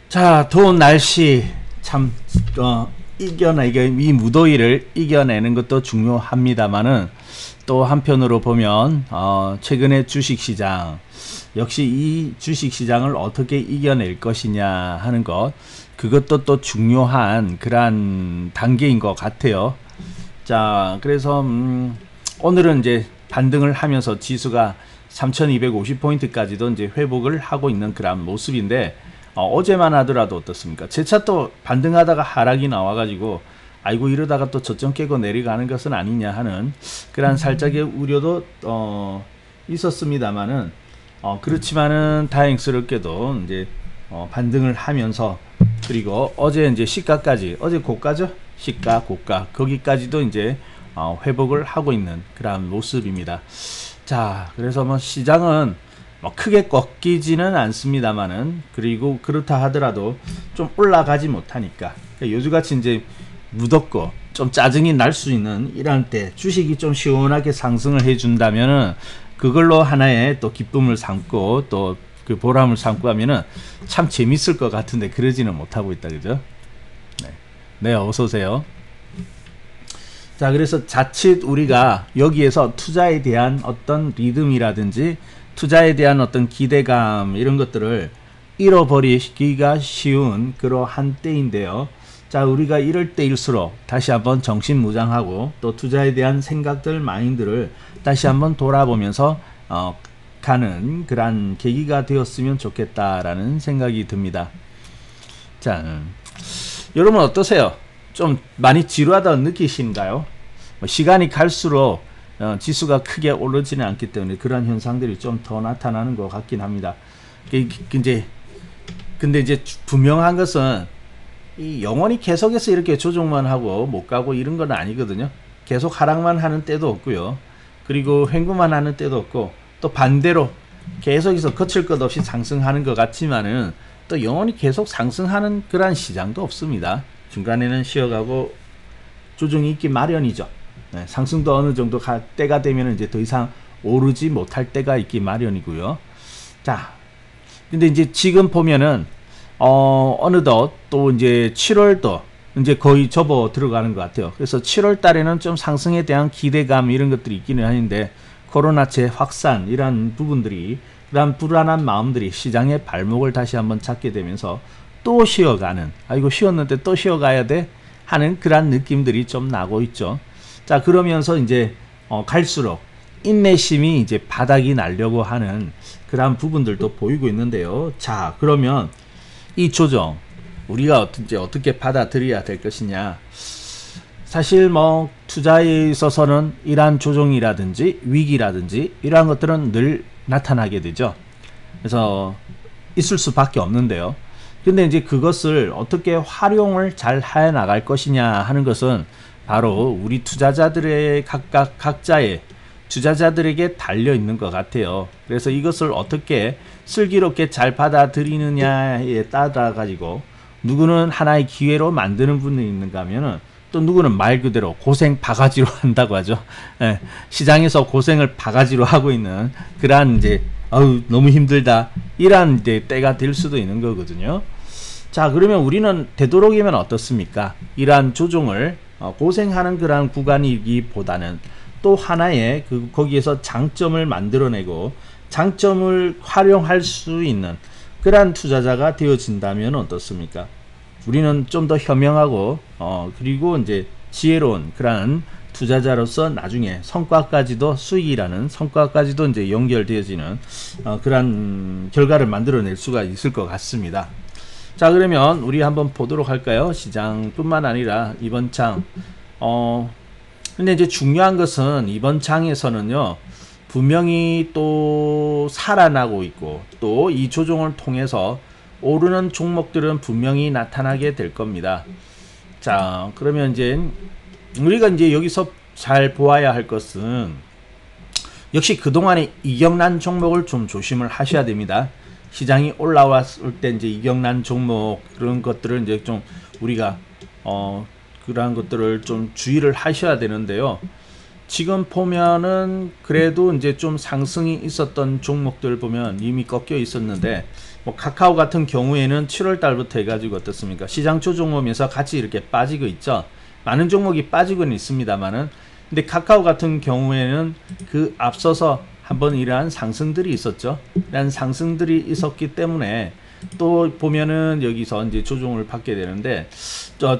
자, 더운 날씨 참 이 무더위를 이겨내는 것도 중요합니다만은 또 한편으로 보면 최근에 주식시장 역시 이 주식시장을 어떻게 이겨낼 것이냐 하는 것, 그것도 또 중요한 그러한 단계인 것 같아요. 자, 그래서 오늘은 이제 반등을 하면서 지수가 3250포인트까지도 이제 회복을 하고 있는 그런 모습인데, 어제만 하더라도 어떻습니까? 재차 또 반등하다가 하락이 나와가지고 아이고 이러다가 또 저점 깨고 내려가는 것은 아니냐 하는 그런 살짝의 우려도 있었습니다만은 그렇지만은 다행스럽게도 이제 반등을 하면서, 그리고 어제 이제 시가까지, 어제 고가죠? 시가 고가 거기까지도 이제 회복을 하고 있는 그런 모습입니다. 자, 그래서 뭐 시장은 크게 꺾이지는 않습니다만은, 그리고 그렇다 하더라도 좀 올라가지 못하니까, 그러니까 요즘같이 이제 무덥고 좀 짜증이 날 수 있는 이런 때 주식이 좀 시원하게 상승을 해준다면은 그걸로 하나의 또 기쁨을 삼고 또 그 보람을 삼고 하면은 참 재밌을 것 같은데 그러지는 못하고 있다, 그죠? 네, 어서 오세요. 자, 그래서 자칫 우리가 여기에서 투자에 대한 어떤 리듬이라든지 투자에 대한 어떤 기대감 이런 것들을 잃어버리기가 쉬운 그러한 때인데요. 자, 우리가 이럴 때일수록 다시 한번 정신무장하고 또 투자에 대한 생각들, 마인드를 다시 한번 돌아보면서 가는 그런 계기가 되었으면 좋겠다라는 생각이 듭니다. 자, 여러분 어떠세요? 좀 많이 지루하다 느끼신가요? 시간이 갈수록 지수가 크게 오르지는 않기 때문에 그런 현상들이 좀 더 나타나는 것 같긴 합니다. 근데 이제 분명한 것은 이 영원히 계속해서 이렇게 조정만 하고 못 가고 이런 건 아니거든요. 계속 하락만 하는 때도 없고요. 그리고 횡보만 하는 때도 없고, 또 반대로 계속해서 거칠 것 없이 상승하는 것 같지만은 또 영원히 계속 상승하는 그런 시장도 없습니다. 중간에는 쉬어가고 조정이 있기 마련이죠. 네, 상승도 어느 정도 때가 되면 이제 더 이상 오르지 못할 때가 있기 마련이고요. 자, 근데 이제 지금 보면은 어느덧 또 이제 7월도 이제 거의 접어 들어가는 것 같아요. 그래서 7월 달에는 좀 상승에 대한 기대감 이런 것들이 있기는 하는데, 코로나 재확산 이런 부분들이, 그런 불안한 마음들이 시장의 발목을 다시 한번 잡게 되면서 또 쉬어가는, 아이고 쉬었는데 또 쉬어가야 돼 하는 그런 느낌들이 좀 나고 있죠. 자, 그러면서 이제 갈수록 인내심이 이제 바닥이 나려고 하는 그런 부분들도 보이고 있는데요. 자, 그러면 이 조정 우리가 어떻게 받아들여야 될 것이냐. 사실 뭐 투자에 있어서는 이러한 조정이라든지 위기라든지 이러한 것들은 늘 나타나게 되죠. 그래서 있을 수밖에 없는데요. 근데 이제 그것을 어떻게 활용을 잘 해 나갈 것이냐 하는 것은 바로 우리 투자자들의 각자의 투자자들에게 달려 있는 것 같아요. 그래서 이것을 어떻게 슬기롭게 잘 받아들이느냐에 따라 가지고 누구는 하나의 기회로 만드는 분이 있는가 하면은, 또 누구는 말 그대로 고생 바가지로 한다고 하죠. 예, 시장에서 고생을 바가지로 하고 있는 그러한 이제 너무 힘들다 이러한 이제 때가 될 수도 있는 거거든요. 자, 그러면 우리는 되도록이면 어떻습니까? 이러한 조정을 고생하는 그러한 구간이기보다는 또 하나의 거기에서 장점을 만들어내고 장점을 활용할 수 있는 그러한 투자자가 되어진다면 어떻습니까? 우리는 좀 더 현명하고 그리고 이제 지혜로운 그러한 투자자로서 나중에 성과까지도, 수익이라는 성과까지도 이제 연결되어지는 그러한 결과를 만들어낼 수가 있을 것 같습니다. 자, 그러면 우리 한번 보도록 할까요? 시장뿐만 아니라 이번 장. 근데 이제 중요한 것은 이번 장에서는요, 분명히 또 살아나고 있고 또 이 조정을 통해서 오르는 종목들은 분명히 나타나게 될 겁니다. 자, 그러면 이제 우리가 이제 여기서 잘 보아야 할 것은, 역시 그동안에 이격난 종목을 좀 조심을 하셔야 됩니다. 시장이 올라왔을 때 이제 이격난 종목 그런 것들을 이제 좀 우리가 그러한 것들을 좀 주의를 하셔야 되는데요. 지금 보면은 그래도 이제 좀 상승이 있었던 종목들 보면 이미 꺾여 있었는데, 뭐 카카오 같은 경우에는 7월 달부터 해가지고 어떻습니까? 시장 조정 오면서 같이 이렇게 빠지고 있죠. 많은 종목이 빠지고는 있습니다만은, 근데 카카오 같은 경우에는 그 앞서서 한번 이러한 상승들이 있었죠. 이러한 상승들이 있었기 때문에 또 보면은 여기서 이제 조정을 받게 되는데,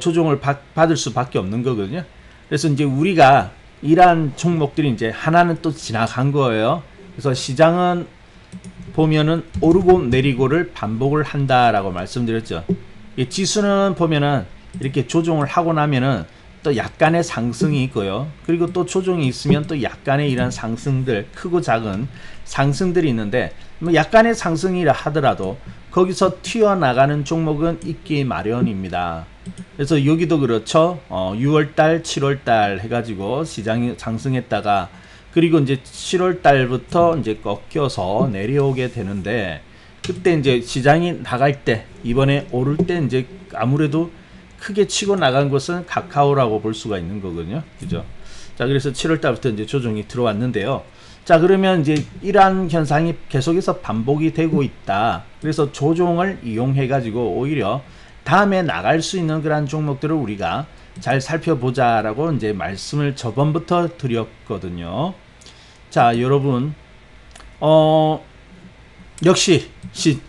조정을 받을 수밖에 없는 거거든요. 그래서 이제 우리가 이러한 종목들이 이제 하나는 또 지나간 거예요. 그래서 시장은 보면은 오르고 내리고를 반복을 한다라고 말씀드렸죠. 이 지수는 보면은 이렇게 조정을 하고 나면은 또 약간의 상승이 있고요. 그리고 또 조정이 있으면 또 약간의 이런 상승들, 크고 작은 상승들이 있는데, 뭐 약간의 상승이라 하더라도 거기서 튀어나가는 종목은 있기 마련입니다. 그래서 여기도 그렇죠. 6월달, 7월달 해가지고 시장이 상승했다가, 그리고 이제 7월달부터 이제 꺾여서 내려오게 되는데, 그때 이제 시장이 나갈 때, 이번에 오를 때 이제 아무래도 크게 치고 나간 것은 카카오라고 볼 수가 있는 거거든요. 그죠? 자, 그래서 7월 달부터 이제 조정이 들어왔는데요. 자, 그러면 이제 이러한 현상이 계속해서 반복이 되고 있다. 그래서 조정을 이용해 가지고 오히려 다음에 나갈 수 있는 그런 종목들을 우리가 잘 살펴보자라고 이제 말씀을 저번부터 드렸거든요. 자, 여러분, 역시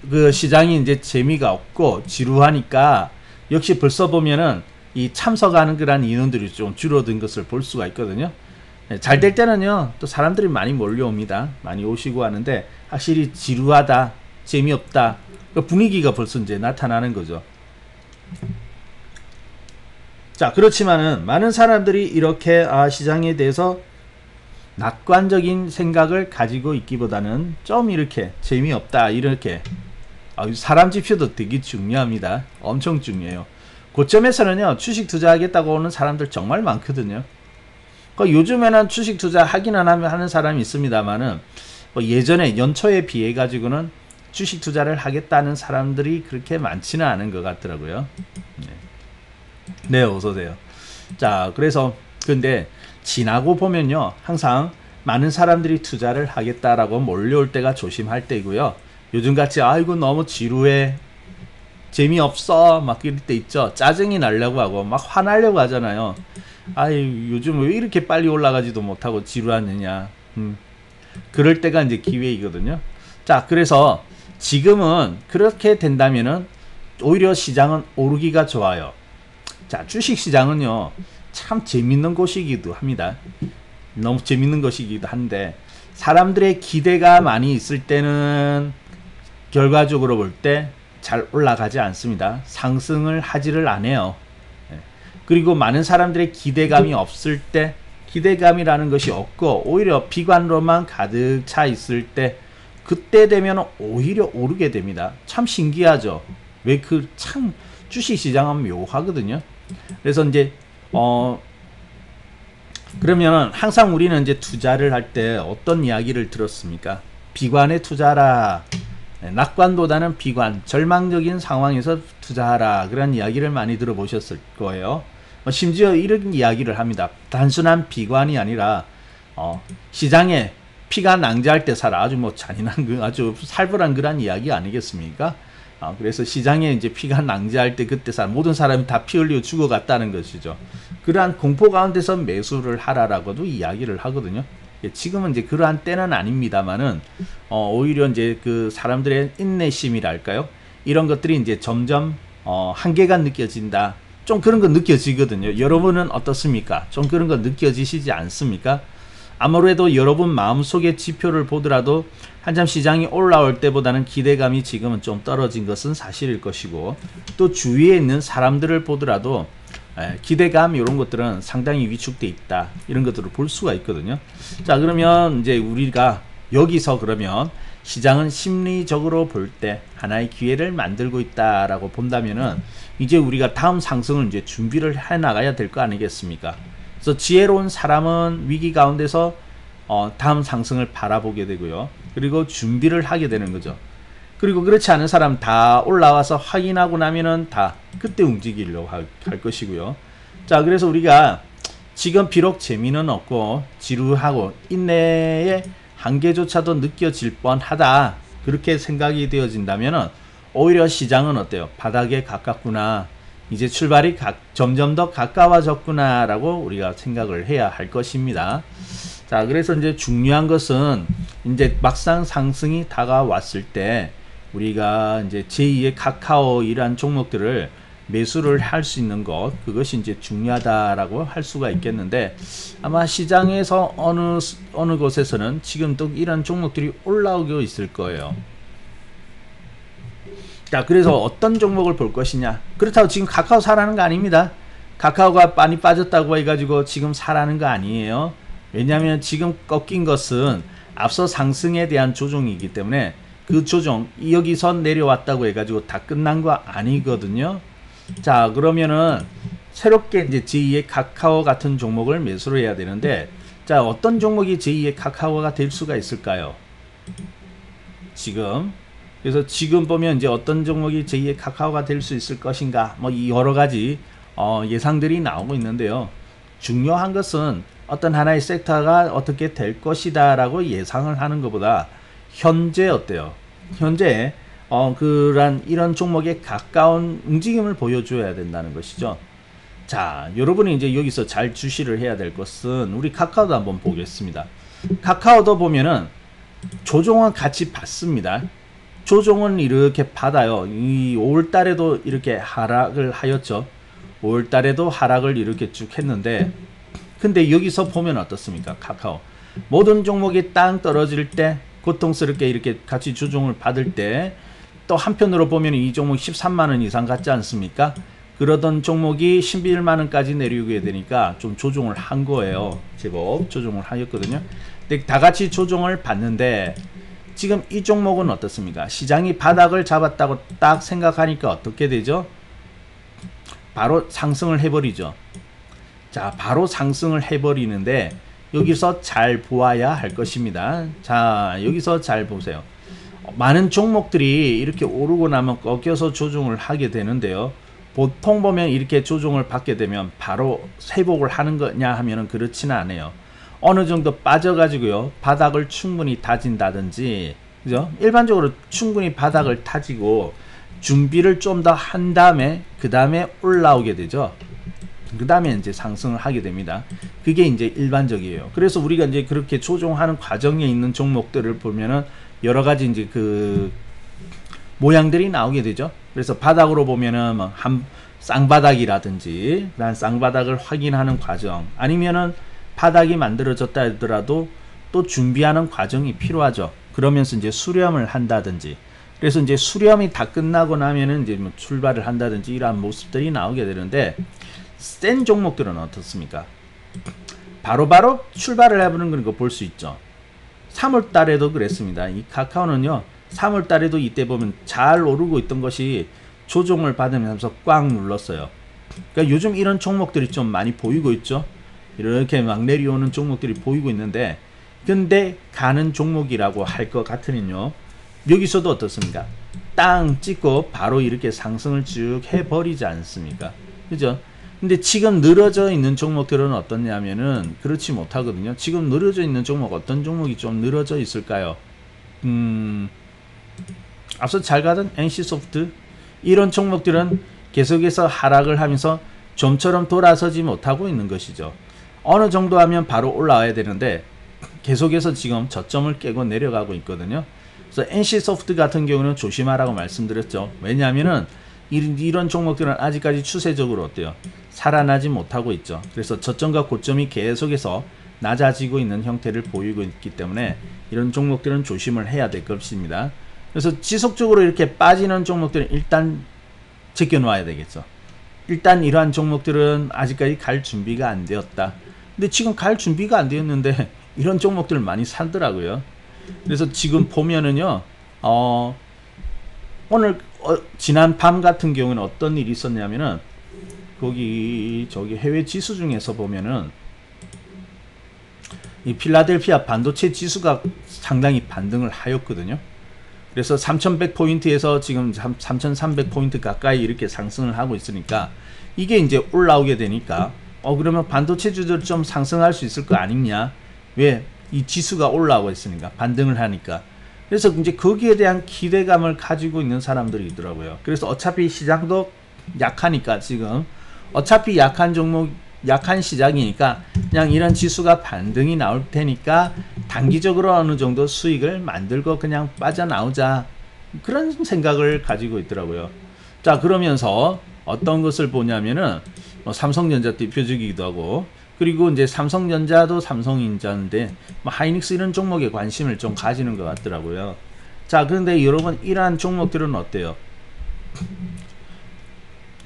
그 시장이 이제 재미가 없고 지루하니까 역시 벌써 보면은 이 참석하는 그런 인원들이 좀 줄어든 것을 볼 수가 있거든요. 잘 될 때는요, 또 사람들이 많이 몰려옵니다. 많이 오시고 하는데, 확실히 지루하다, 재미없다, 그 분위기가 벌써 이제 나타나는 거죠. 자, 그렇지만은 많은 사람들이 이렇게 시장에 대해서 낙관적인 생각을 가지고 있기보다는 좀 이렇게 재미없다, 이렇게 사람 지표도 되게 중요합니다. 엄청 중요해요. 고점에서는요, 주식 투자하겠다고 오는 사람들 정말 많거든요. 요즘에는 주식 투자 하기는 하는 사람이 있습니다만은, 뭐 예전에 연초에 비해 가지고는 주식 투자를 하겠다는 사람들이 그렇게 많지는 않은 것 같더라고요. 네, 어서오세요. 자, 그래서 근데 지나고 보면요, 항상 많은 사람들이 투자를 하겠다라고 몰려올 때가 조심할 때이고요. 요즘같이 아이고 너무 지루해, 재미없어 막 이럴 때 있죠. 짜증이 나려고 하고 막 화나려고 하잖아요. 아이, 요즘 왜 이렇게 빨리 올라가지도 못하고 지루하느냐. 그럴 때가 이제 기회이거든요. 자, 그래서 지금은 그렇게 된다면은 오히려 시장은 오르기가 좋아요. 자, 주식시장은요, 참 재밌는 곳이기도 합니다. 너무 재밌는 것이기도 한데, 사람들의 기대가 많이 있을 때는 결과적으로 볼 때 잘 올라가지 않습니다. 상승을 하지를 않아요. 그리고 많은 사람들의 기대감이 없을 때, 기대감이라는 것이 없고 오히려 비관로만 가득 차 있을 때, 그때 되면 오히려 오르게 됩니다. 참 신기하죠. 왜 참 주식시장은 묘하거든요. 그래서 이제 그러면 항상 우리는 이제 투자를 할 때 어떤 이야기를 들었습니까? 비관에 투자하라. 낙관보다는 비관, 절망적인 상황에서 투자하라. 그런 이야기를 많이 들어보셨을 거예요. 심지어 이런 이야기를 합니다. 단순한 비관이 아니라 시장에 피가 낭자할 때 사라. 아주 뭐 잔인한, 아주 살벌한 그런 이야기 아니겠습니까? 그래서 시장에 이제 피가 낭자할 때 그때 모든 사람이 다 피 흘리고 죽어갔다는 것이죠. 그러한 공포 가운데서 매수를 하라라고도 이야기를 하거든요. 지금은 이제 그러한 때는 아닙니다만은, 오히려 이제 그 사람들의 인내심이랄까요? 이런 것들이 이제 점점, 한계가 느껴진다. 좀 그런 거 느껴지거든요. 여러분은 어떻습니까? 좀 그런 거 느껴지시지 않습니까? 아무래도 여러분 마음속의 지표를 보더라도 한참 시장이 올라올 때보다는 기대감이 지금은 좀 떨어진 것은 사실일 것이고, 또 주위에 있는 사람들을 보더라도 기대감 이런 것들은 상당히 위축돼 있다, 이런 것들을 볼 수가 있거든요. 자, 그러면 이제 우리가 여기서 그러면 시장은 심리적으로 볼 때 하나의 기회를 만들고 있다라고 본다면은, 이제 우리가 다음 상승을 이제 준비를 해 나가야 될 거 아니겠습니까? 그래서 지혜로운 사람은 위기 가운데서 다음 상승을 바라보게 되고요. 그리고 준비를 하게 되는 거죠. 그리고 그렇지 않은 사람 다 올라와서 확인하고 나면은 다 그때 움직이려고 할 것이고요. 자, 그래서 우리가 지금 비록 재미는 없고 지루하고 인내의 한계조차도 느껴질 뻔하다, 그렇게 생각이 되어진다면 오히려 시장은 어때요? 바닥에 가깝구나, 이제 출발이 점점 더 가까워졌구나 라고 우리가 생각을 해야 할 것입니다. 자, 그래서 이제 중요한 것은 이제 막상 상승이 다가왔을 때 우리가 이제 제2의 카카오 이란 종목들을 매수를 할 수 있는 것, 그것이 이제 중요하다라고 할 수가 있겠는데, 아마 시장에서 어느 곳에서는 지금 또 이런 종목들이 올라오고 있을 거예요. 자, 그래서 어떤 종목을 볼 것이냐. 그렇다고 지금 카카오 사라는 거 아닙니다. 카카오가 많이 빠졌다고 해가지고 지금 사라는 거 아니에요. 왜냐하면 지금 꺾인 것은 앞서 상승에 대한 조정이기 때문에 그 조정, 여기서 내려왔다고 해가지고 다 끝난 거 아니거든요. 자, 그러면은 새롭게 이제 제2의 카카오 같은 종목을 매수를 해야 되는데, 자, 어떤 종목이 제2의 카카오가 될 수가 있을까요? 지금. 그래서 지금 보면 이제 어떤 종목이 제2의 카카오가 될 수 있을 것인가, 뭐 이 여러 가지 예상들이 나오고 있는데요. 중요한 것은 어떤 하나의 섹터가 어떻게 될 것이다 라고 예상을 하는 것보다 현재 어때요? 현재 이런 종목에 가까운 움직임을 보여줘야 된다는 것이죠. 자, 여러분이 이제 여기서 잘 주시를 해야 될 것은 우리 카카오도 한번 보겠습니다. 카카오도 보면은 조정은 같이 받습니다. 조정은 이렇게 받아요. 이 5월달에도 이렇게 하락을 하였죠. 5월달에도 하락을 이렇게 쭉 했는데, 근데 여기서 보면 어떻습니까? 카카오 모든 종목이 땅 떨어질 때 고통스럽게 이렇게 같이 조정을 받을 때, 또 한편으로 보면 이 종목 13만원 이상 갔지 않습니까? 그러던 종목이 11만원까지 내려오게 되니까 좀 조정을 한 거예요. 제법 조정을 하였거든요. 근데 다 같이 조정을 받는데 지금 이 종목은 어떻습니까? 시장이 바닥을 잡았다고 딱 생각하니까 어떻게 되죠? 바로 상승을 해버리죠. 자, 바로 상승을 해버리는데 여기서 잘 보아야 할 것입니다. 자, 여기서 잘 보세요. 많은 종목들이 이렇게 오르고 나면 꺾여서 조정을 하게 되는데요. 보통 보면 이렇게 조정을 받게 되면 바로 회복을 하는 거냐 하면은 그렇지는 않아요. 어느 정도 빠져가지고요, 바닥을 충분히 다진다든지, 그죠? 일반적으로 충분히 바닥을 다지고 준비를 좀 더 한 다음에 그 다음에 올라오게 되죠. 그 다음에 이제 상승을 하게 됩니다. 그게 이제 일반적이에요. 그래서 우리가 이제 그렇게 조정하는 과정에 있는 종목들을 보면은 여러 가지 이제 그 모양들이 나오게 되죠. 그래서 바닥으로 보면은 뭐 쌍바닥이라든지, 난 쌍바닥을 확인하는 과정, 아니면은 바닥이 만들어졌다 하더라도 또 준비하는 과정이 필요하죠. 그러면서 이제 수렴을 한다든지, 그래서 이제 수렴이 다 끝나고 나면은 이제 뭐 출발을 한다든지 이러한 모습들이 나오게 되는데, 센 종목들은 어떻습니까? 바로바로 출발을 해보는 거 볼 수 있죠. 3월 달에도 그랬습니다. 이 카카오는요, 3월 달에도 이때 보면 잘 오르고 있던 것이 조정을 받으면서 꽉 눌렀어요. 그러니까 요즘 이런 종목들이 좀 많이 보이고 있죠. 이렇게 막 내려오는 종목들이 보이고 있는데, 근데 가는 종목이라고 할 것 같으면요, 여기서도 어떻습니까? 땅 찍고 바로 이렇게 상승을 쭉 해버리지 않습니까? 그죠? 근데 지금 늘어져 있는 종목들은 어떻냐면은 그렇지 못하거든요. 지금 늘어져 있는 종목, 어떤 종목이 좀 늘어져 있을까요? 앞서 잘 가던 NC소프트, 이런 종목들은 계속해서 하락을 하면서 좀처럼 돌아서지 못하고 있는 것이죠. 어느 정도 하면 바로 올라와야 되는데 계속해서 지금 저점을 깨고 내려가고 있거든요. 그래서 NC소프트 같은 경우는 조심하라고 말씀드렸죠. 왜냐하면은 이런 종목들은 아직까지 추세적으로 어때요? 살아나지 못하고 있죠. 그래서 저점과 고점이 계속해서 낮아지고 있는 형태를 보이고 있기 때문에 이런 종목들은 조심을 해야 될 것입니다. 그래서 지속적으로 이렇게 빠지는 종목들은 일단 제껴 놓아야 되겠죠. 일단 이러한 종목들은 아직까지 갈 준비가 안 되었다. 근데 지금 갈 준비가 안 되었는데 이런 종목들을 많이 사더라고요. 그래서 지금 보면은요, 오늘 지난 밤 같은 경우는 어떤 일이 있었냐면은 저기 해외 지수 중에서 보면은 이 필라델피아 반도체 지수가 상당히 반등을 하였거든요. 그래서 3100포인트에서 지금 3300포인트 가까이 이렇게 상승을 하고 있으니까 이게 이제 올라오게 되니까 그러면 반도체주들 좀 상승할 수 있을 거 아니냐? 왜? 이 지수가 올라오고 있으니까, 반등을 하니까. 그래서 이제 거기에 대한 기대감을 가지고 있는 사람들이 있더라고요. 그래서 어차피 시장도 약하니까 지금 어차피 약한 종목, 약한 시장이니까 그냥 이런 지수가 반등이 나올 테니까 단기적으로 어느 정도 수익을 만들고 그냥 빠져나오자, 그런 생각을 가지고 있더라고요. 자, 그러면서 어떤 것을 보냐면은 삼성전자 대표적이기도 하고, 그리고 이제 삼성전자도 삼성전자인데 하이닉스 이런 종목에 관심을 좀 가지는 것 같더라고요. 자, 그런데 여러분 이러한 종목들은 어때요?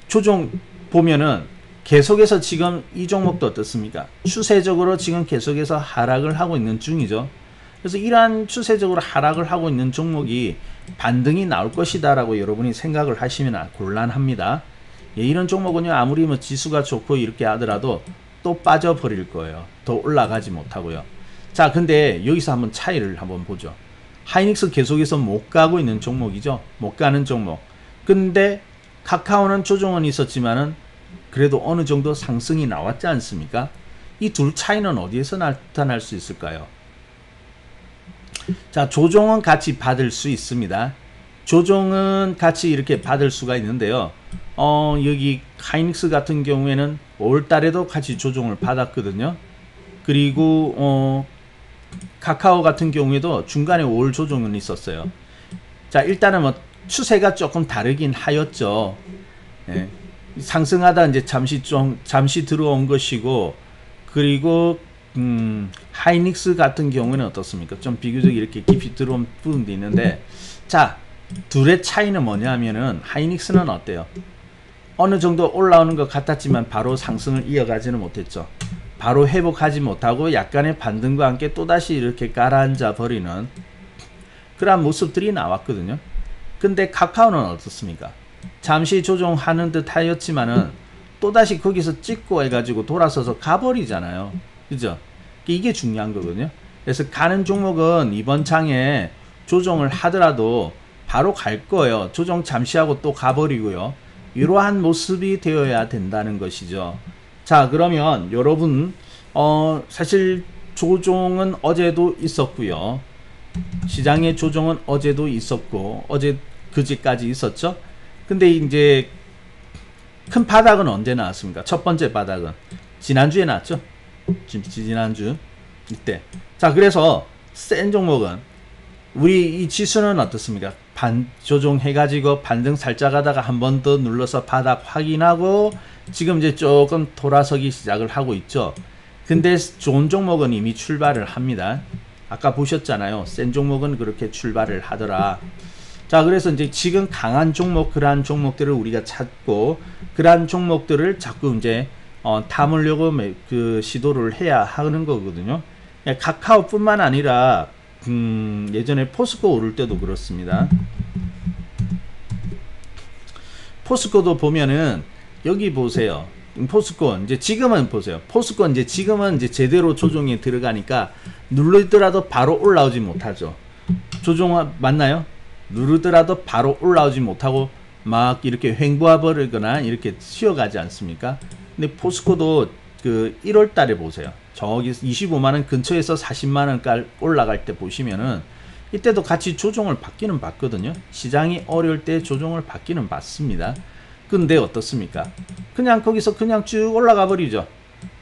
조정 보면은 계속해서 지금 이 종목도 어떻습니까? 추세적으로 지금 계속해서 하락을 하고 있는 중이죠. 그래서 이러한 추세적으로 하락을 하고 있는 종목이 반등이 나올 것이다 라고 여러분이 생각을 하시면 곤란합니다. 예, 이런 종목은요, 아무리 뭐 지수가 좋고 이렇게 하더라도 또 빠져버릴 거예요. 더 올라가지 못하고요. 자, 근데 여기서 한번 차이를 한번 보죠. 하이닉스 계속해서 못 가고 있는 종목이죠. 못 가는 종목. 근데 카카오는 조정은 있었지만은 그래도 어느 정도 상승이 나왔지 않습니까? 이 둘 차이는 어디에서 나타날 수 있을까요? 자, 조정은 같이 받을 수 있습니다. 조정은 같이 이렇게 받을 수가 있는데요. 여기 하이닉스 같은 경우에는 5월달에도 같이 조정을 받았거든요. 그리고 카카오 같은 경우에도 중간에 5월 조정은 있었어요. 자, 일단은 뭐 추세가 조금 다르긴 하였죠. 예. 상승하다 이제 잠시 들어온 것이고, 그리고 하이닉스 같은 경우는 어떻습니까? 좀 비교적 이렇게 깊이 들어온 부분도 있는데, 자, 둘의 차이는 뭐냐면은 하이닉스는 어때요? 어느 정도 올라오는 것 같았지만 바로 상승을 이어가지는 못했죠. 바로 회복하지 못하고 약간의 반등과 함께 또다시 이렇게 가라앉아 버리는 그러한 모습들이 나왔거든요. 근데 카카오는 어떻습니까? 잠시 조정하는 듯 하였지만은 또다시 거기서 찍고 해가지고 돌아서서 가버리잖아요. 그죠? 이게 중요한 거거든요. 그래서 가는 종목은 이번 장에 조정을 하더라도 바로 갈 거예요. 조정 잠시 하고 또 가버리고요. 이러한 모습이 되어야 된다는 것이죠. 자, 그러면 여러분 사실 조정은 어제도 있었고요. 시장의 조정은 어제도 있었고 그제까지 있었죠. 근데 이제 큰 바닥은 언제 나왔습니까? 첫 번째 바닥은 지난주에 나왔죠. 지난주 이때. 자, 그래서 센 종목은 우리 이 지수는 어떻습니까? 조정해가지고 반등 살짝 하다가 한 번 더 눌러서 바닥 확인하고 지금 이제 조금 돌아서기 시작을 하고 있죠. 근데 좋은 종목은 이미 출발을 합니다. 아까 보셨잖아요. 센 종목은 그렇게 출발을 하더라. 자, 그래서 이제 지금 강한 종목, 그러한 종목들을 우리가 찾고 그러한 종목들을 자꾸 이제 담으려고 그 시도를 해야 하는 거거든요. 카카오뿐만 아니라 예전에 포스코 오를 때도 그렇습니다. 포스코도 보면은 여기 보세요. 포스코 이제 지금은 보세요. 포스코 이제 지금은 이제 제대로 조정에 들어가니까 누르더라도 바로 올라오지 못하죠. 조정 맞나요? 누르더라도 바로 올라오지 못하고 막 이렇게 횡보해 버리거나 이렇게 쉬어가지 않습니까? 근데 포스코도 그 1월 달에 보세요. 저기 25만원 근처에서 40만원 올라갈 때 보시면은 이때도 같이 조정을 받기는 받거든요. 시장이 어려울 때 조정을 받기는 받습니다. 근데 어떻습니까? 그냥 거기서 그냥 쭉 올라가 버리죠.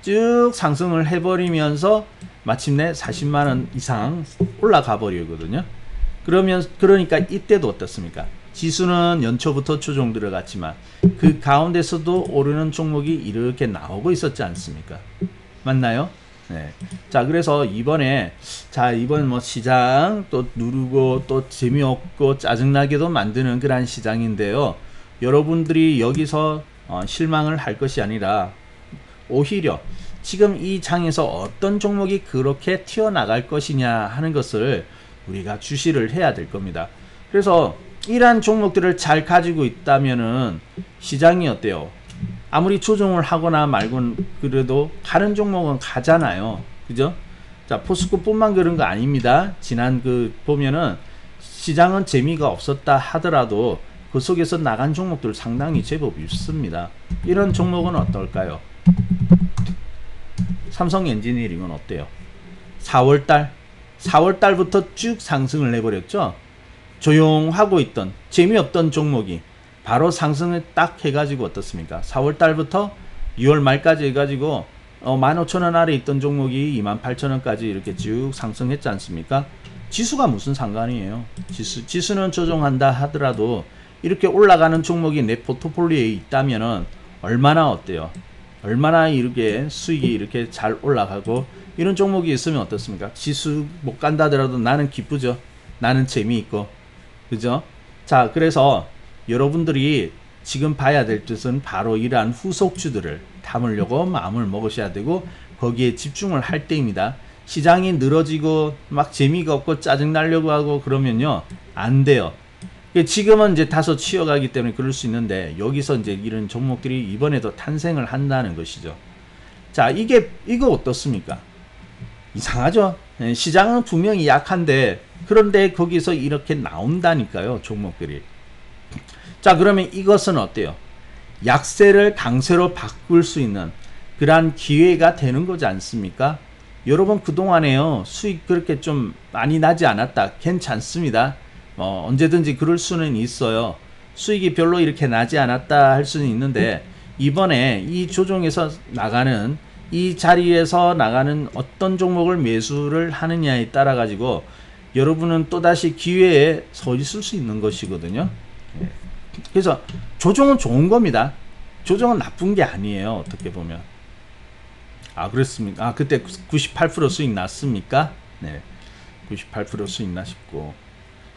쭉 상승을 해버리면서 마침내 40만원 이상 올라가 버리거든요. 그러니까 이때도 어떻습니까? 지수는 연초부터 조정 들어갔지만 그 가운데서도 오르는 종목이 이렇게 나오고 있었지 않습니까? 맞나요? 네. 자, 그래서 이번에 이번 뭐 시장 또 누르고 또 재미없고 짜증나게도 만드는 그런 시장인데요. 여러분들이 여기서 실망을 할 것이 아니라 오히려 지금 이 장에서 어떤 종목이 그렇게 튀어나갈 것이냐 하는 것을 우리가 주시를 해야 될 겁니다. 그래서 이러한 종목들을 잘 가지고 있다면은 시장이 어때요? 아무리 조정을 하거나 말곤 그래도 가는 종목은 가잖아요. 그죠? 자, 포스코뿐만 그런 거 아닙니다. 지난 보면은 시장은 재미가 없었다 하더라도 그 속에서 나간 종목들 상당히 제법 있습니다. 이런 종목은 어떨까요? 삼성 엔지니어링은 어때요? 4월달부터 쭉 상승을 해버렸죠. 조용하고 있던 재미없던 종목이 바로 상승을 딱 해가지고 어떻습니까? 4월달부터 6월 말까지 해가지고 15,000원 아래 있던 종목이 28,000원까지 이렇게 쭉 상승했지 않습니까? 지수가 무슨 상관이에요? 지수는 조정한다 하더라도 이렇게 올라가는 종목이 내 포트폴리오에 있다면은 얼마나 어때요? 얼마나 이렇게 수익이 이렇게 잘 올라가고 이런 종목이 있으면 어떻습니까? 지수 못 간다 하더라도 나는 기쁘죠. 나는 재미있고. 그죠? 자, 그래서 여러분들이 지금 봐야 될 뜻은 바로 이러한 후속주들을 담으려고 마음을 먹으셔야 되고 거기에 집중을 할 때입니다. 시장이 늘어지고 막 재미가 없고 짜증나려고 하고 그러면요 안 돼요. 지금은 이제 다소 치여가기 때문에 그럴 수 있는데 여기서 이제 이런 종목들이 이번에도 탄생을 한다는 것이죠. 자, 이거 어떻습니까? 이상하죠? 시장은 분명히 약한데 그런데 거기서 이렇게 나온다니까요, 종목들이. 자, 그러면 이것은 어때요? 약세를 강세로 바꿀 수 있는 그러한 기회가 되는 거지 않습니까? 여러분 그동안에요 수익 그렇게 좀 많이 나지 않았다, 괜찮습니다. 언제든지 그럴 수는 있어요. 수익이 별로 이렇게 나지 않았다 할 수는 있는데 이번에 이 조정에서 나가는 이 자리에서 나가는 어떤 종목을 매수를 하느냐에 따라 가지고 여러분은 또다시 기회에 서 있을 수 있는 것이거든요. 그래서 조정은 좋은 겁니다. 조정은 나쁜 게 아니에요, 어떻게 보면. 아, 그렇습니까? 아, 그때 98% 수익 났습니까? 네, 98% 수익 나셨고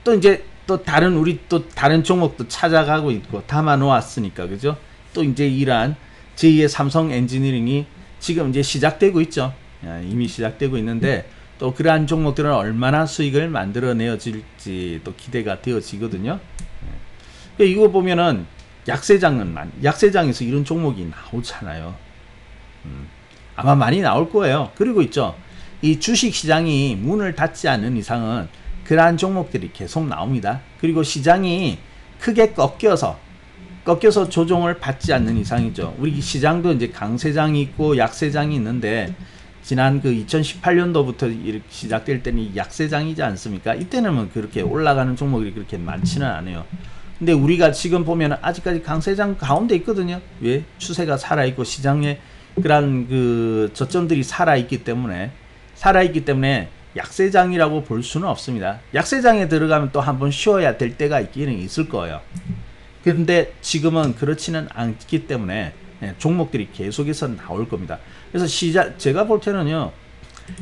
또 이제 또 다른 종목도 찾아가고 있고 담아 놓았으니까, 그죠? 또 이제 이러한 제2의 삼성 엔지니어링이 지금 이제 시작되고 있죠. 이미 시작되고 있는데 또 그러한 종목들은 얼마나 수익을 만들어내어질지 또 기대가 되어지거든요. 이거 보면은 약세장에서 이런 종목이 나오잖아요. 아마 많이 나올 거예요. 그리고 있죠, 이 주식시장이 문을 닫지 않는 이상은 그러한 종목들이 계속 나옵니다. 그리고 시장이 크게 꺾여서 조정을 받지 않는 이상이죠. 우리 시장도 이제 강세장이 있고 약세장이 있는데 지난 그 2018년도부터 이렇게 시작될 때는 약세장이지 않습니까? 이때는 그렇게 올라가는 종목이 그렇게 많지는 않아요. 근데 우리가 지금 보면 아직까지 강세장 가운데 있거든요. 왜? 추세가 살아있고 시장에 그런 그 저점들이 살아있기 때문에 약세장이라고 볼 수는 없습니다. 약세장에 들어가면 또 한번 쉬어야 될 때가 있기는 있을 거예요. 그런데 지금은 그렇지는 않기 때문에 종목들이 계속해서 나올 겁니다. 그래서 제가 볼 때는요,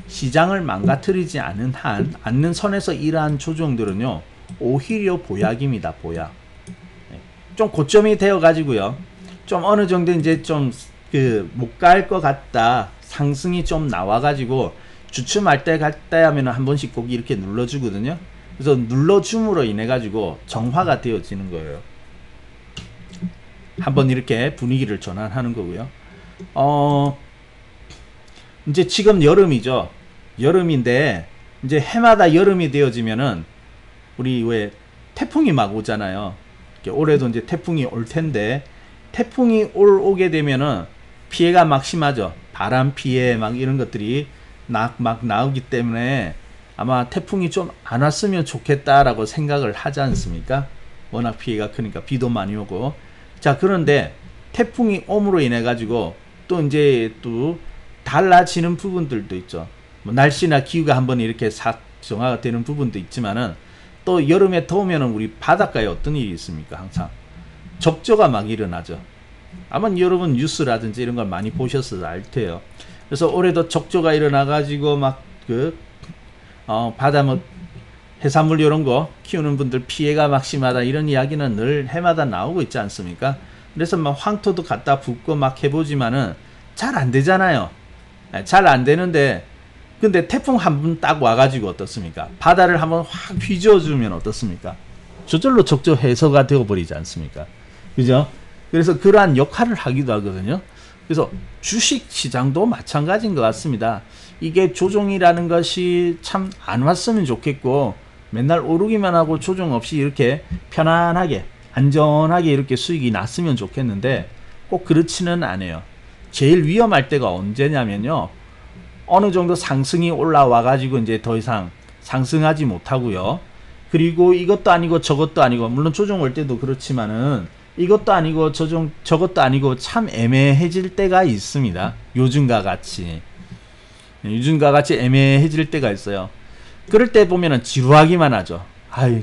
시장을 망가뜨리지 않는 선에서 이러한 조정들은요 오히려 보약입니다. 보약. 좀 고점이 되어 가지고요, 좀 어느 정도 이제 좀 못 갈 것 같다, 상승이 좀 나와 가지고 주춤할 때 갔다 하면 한 번씩 꼭 이렇게 눌러주거든요. 그래서 눌러줌으로 인해 가지고 정화가 되어지는 거예요. 한번 이렇게 분위기를 전환하는 거고요. 이제 지금 여름이죠. 여름인데 이제 해마다 여름이 되어지면은 우리 왜 태풍이 막 오잖아요. 올해도 이제 태풍이 올 텐데 태풍이 오게 되면은 피해가 막 심하죠. 바람 피해 막 이런 것들이 막 나오기 때문에 아마 태풍이 좀 안 왔으면 좋겠다라고 생각을 하지 않습니까? 워낙 피해가 크니까 비도 많이 오고. 자, 그런데 태풍이 옴으로 인해 가지고 또 이제 또 달라지는 부분들도 있죠. 뭐 날씨나 기후가 한번 이렇게 정화가 되는 부분도 있지만은 또 여름에 더우면은 우리 바닷가에 어떤 일이 있습니까? 항상 적조가 막 일어나죠. 아마 여러분 뉴스라든지 이런 걸 많이 보셨을 알 테요. 그래서 올해도 적조가 일어나 가지고 막 바다 뭐 해산물 이런 거 키우는 분들 피해가 막 심하다, 이런 이야기는 늘 해마다 나오고 있지 않습니까? 그래서 막 황토도 갖다 붓고 막 해보지만은 잘 안 되잖아요. 잘 안 되는데 근데 태풍 한 번 딱 와가지고 어떻습니까? 바다를 한번 확 휘저어주면 어떻습니까? 저절로 적조 해소가 되어버리지 않습니까? 그죠? 그래서 그러한 역할을 하기도 하거든요. 그래서 주식 시장도 마찬가지인 것 같습니다. 이게 조정이라는 것이 참 안 왔으면 좋겠고, 맨날 오르기만 하고 조정 없이 이렇게 편안하게 안전하게 이렇게 수익이 났으면 좋겠는데 꼭 그렇지는 않아요. 제일 위험할 때가 언제냐면요, 어느 정도 상승이 올라와 가지고 이제 더 이상 상승하지 못하고요. 그리고 이것도 아니고 저것도 아니고, 물론 조정 올 때도 그렇지만은 이것도 아니고 저것도 아니고 참 애매해질 때가 있습니다. 요즘과 같이 애매해질 때가 있어요. 그럴 때 보면은 지루하기만 하죠.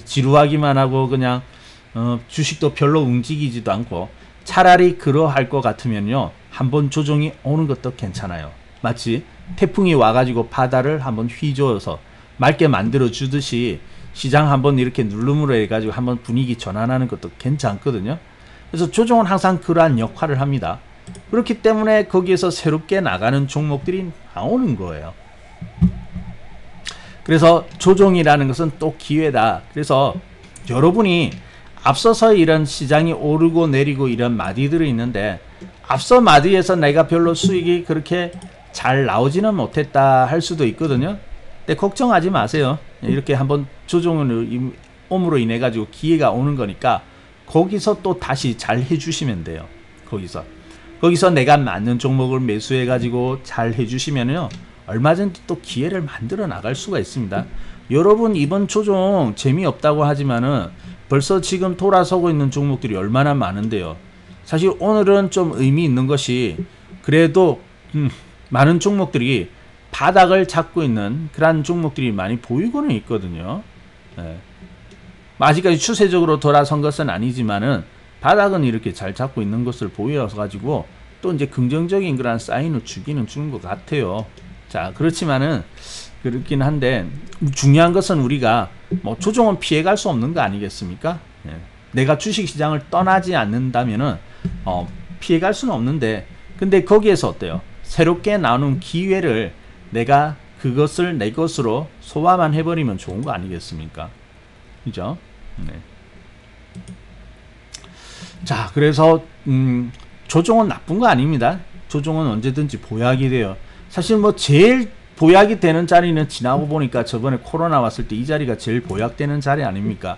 지루하기만 하고 그냥 주식도 별로 움직이지도 않고, 차라리 그러할 것 같으면요, 한번 조정이 오는 것도 괜찮아요. 마치 태풍이 와가지고 바다를 한번 휘저어서 맑게 만들어 주듯이 시장 한번 이렇게 누름으로 해가지고 한번 분위기 전환하는 것도 괜찮거든요. 그래서 조정은 항상 그러한 역할을 합니다. 그렇기 때문에 거기에서 새롭게 나가는 종목들이 나오는 거예요. 그래서 조정이라는 것은 또 기회다. 그래서 여러분이 앞서서 이런 시장이 오르고 내리고 이런 마디들이 있는데, 앞서 마디에서 내가 별로 수익이 그렇게 잘 나오지는 못했다 할 수도 있거든요. 근데 걱정하지 마세요. 이렇게 한번 조정을 옴으로 인해 가지고 기회가 오는 거니까 거기서 또 다시 잘 해주시면 돼요. 거기서 내가 맞는 종목을 매수해 가지고 잘 해주시면요, 얼마든지 또 기회를 만들어 나갈 수가 있습니다. 여러분 이번 조정 재미없다고 하지만은 벌써 지금 돌아서고 있는 종목들이 얼마나 많은데요. 사실 오늘은 좀 의미 있는 것이, 그래도 많은 종목들이 바닥을 잡고 있는 그런 종목들이 많이 보이고는 있거든요. 아직까지 추세적으로 돌아선 것은 아니지만은 바닥은 이렇게 잘 잡고 있는 것을 보여서 가지고 또 이제 긍정적인 그런 사인을 주기는 주는 것 같아요. 자, 그렇지만은 그렇긴 한데, 중요한 것은 우리가 뭐 조정은 피해갈 수 없는 거 아니겠습니까? 내가 주식시장을 떠나지 않는다면은 피해갈 수는 없는데, 근데 거기에서 어때요? 새롭게 나오는 기회를 내가 그것을 내 것으로 소화만 해버리면 좋은 거 아니겠습니까? 그죠? 네. 자, 그래서 조정은 나쁜 거 아닙니다. 조정은 언제든지 보약이 돼요. 사실 뭐 제일 보약이 되는 자리는 지나고 보니까 저번에 코로나 왔을 때 이 자리가 제일 보약되는 자리 아닙니까?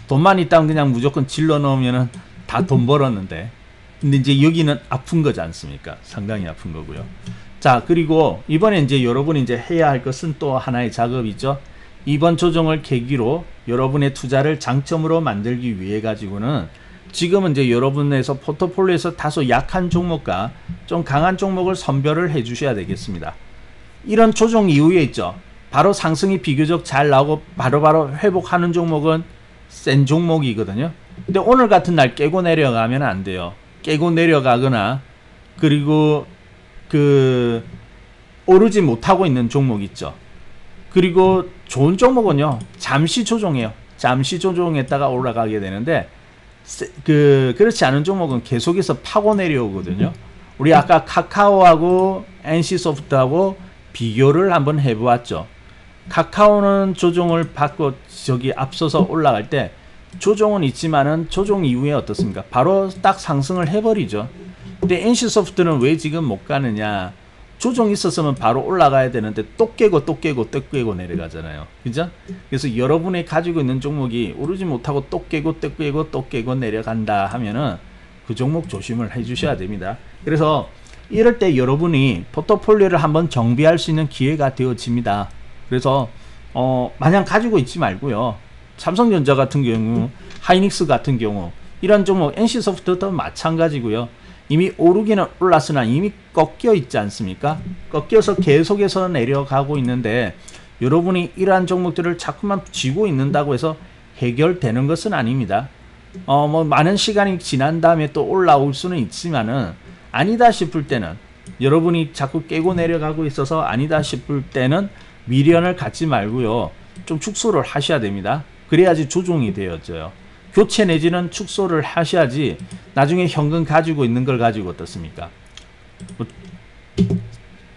돈만 있다면 그냥 무조건 질러 넣으면은 다 돈 벌었는데, 근데 이제 여기는 아픈 거지 않습니까? 상당히 아픈 거고요. 자, 그리고 이번에 이제 여러분이 이제 해야 할 것은 또 하나의 작업이죠. 이번 조정을 계기로 여러분의 투자를 장점으로 만들기 위해 가지고는, 지금은 이제 여러분에서 포트폴리오에서 다소 약한 종목과 좀 강한 종목을 선별을 해 주셔야 되겠습니다. 이런 조정 이후에 있죠, 바로 상승이 비교적 잘 나오고 바로바로 회복하는 종목은 센 종목이거든요. 근데 오늘 같은 날 깨고 내려가면 안 돼요. 깨고 내려가거나, 그리고 오르지 못하고 있는 종목 있죠. 그리고 좋은 종목은요, 잠시 조정해요. 잠시 조정했다가 올라가게 되는데, 그렇지 않은 종목은 계속해서 파고 내려오거든요. 우리 아까 카카오하고 NC소프트하고 비교를 한번 해보았죠. 카카오는 조정을 받고 앞서서 올라갈 때 조정은 있지만은 조정 이후에 어떻습니까? 바로 딱 상승을 해버리죠. 근데 NC소프트는 왜 지금 못 가느냐? 조정 있었으면 바로 올라가야 되는데 또 깨고 내려가잖아요. 그죠? 그래서 여러분이 가지고 있는 종목이 오르지 못하고 또 깨고 내려간다 하면은 그 종목 조심을 해 주셔야 됩니다. 그래서 이럴 때 여러분이 포트폴리오를 한번 정비할 수 있는 기회가 되어집니다. 그래서 마냥 가지고 있지 말고요. 삼성전자 같은 경우, 하이닉스 같은 경우, 이런 종목, NC소프트도 마찬가지고요. 이미 오르기는 올랐으나 이미 꺾여 있지 않습니까? 꺾여서 계속해서 내려가고 있는데, 여러분이 이러한 종목들을 자꾸만 쥐고 있는다고 해서 해결되는 것은 아닙니다. 뭐 많은 시간이 지난 다음에 또 올라올 수는 있지만은, 아니다 싶을 때는, 여러분이 자꾸 깨고 내려가고 있어서 아니다 싶을 때는 미련을 갖지 말고요, 좀 축소를 하셔야 됩니다. 그래야지 조정이 되어져요. 교체 내지는 축소를 하셔야지 나중에 현금 가지고 있는 걸 가지고 어떻습니까?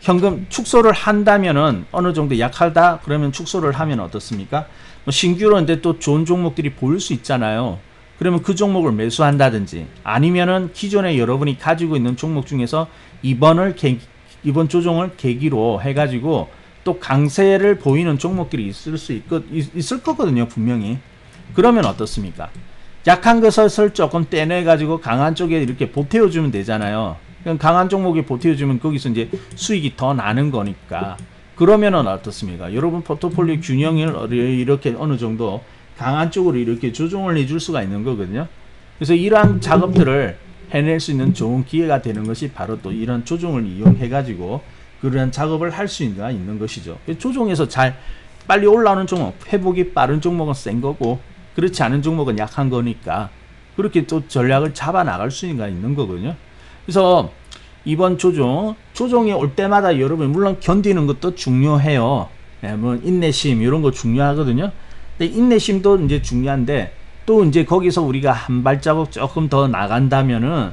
현금 축소를 한다면은 어느 정도 약하다 그러면 축소를 하면 어떻습니까? 신규로 근데 또 좋은 종목들이 보일 수 있잖아요. 그러면 그 종목을 매수한다든지, 아니면은 기존에 여러분이 가지고 있는 종목 중에서 이번 조정을 계기로 해가지고 또 강세를 보이는 종목들이 있을 거거든요, 분명히. 그러면 어떻습니까? 약한 것을 조금 떼내가지고 강한 쪽에 이렇게 보태어주면 되잖아요. 그럼 강한 종목에 보태어주면 거기서 이제 수익이 더 나는 거니까. 그러면은 어떻습니까? 여러분 포트폴리오 균형을 이렇게 어느 정도 강한 쪽으로 이렇게 조정을 해줄 수가 있는 거거든요. 그래서 이러한 작업들을 해낼 수 있는 좋은 기회가 되는 것이 바로 또 이런 조정을 이용해 가지고 그런 작업을 할 수가 있는 것이죠. 조정에서 잘 빨리 올라오는 종목, 회복이 빠른 종목은 센 거고 그렇지 않은 종목은 약한 거니까 그렇게 또 전략을 잡아 나갈 수가 있는 거거든요. 그래서 이번 조정이 올 때마다 여러분 물론 견디는 것도 중요해요. 네, 뭐 인내심 이런 거 중요하거든요. 근데 인내심도 이제 중요한데 또 이제 거기서 우리가 한 발자국 조금 더 나간다면은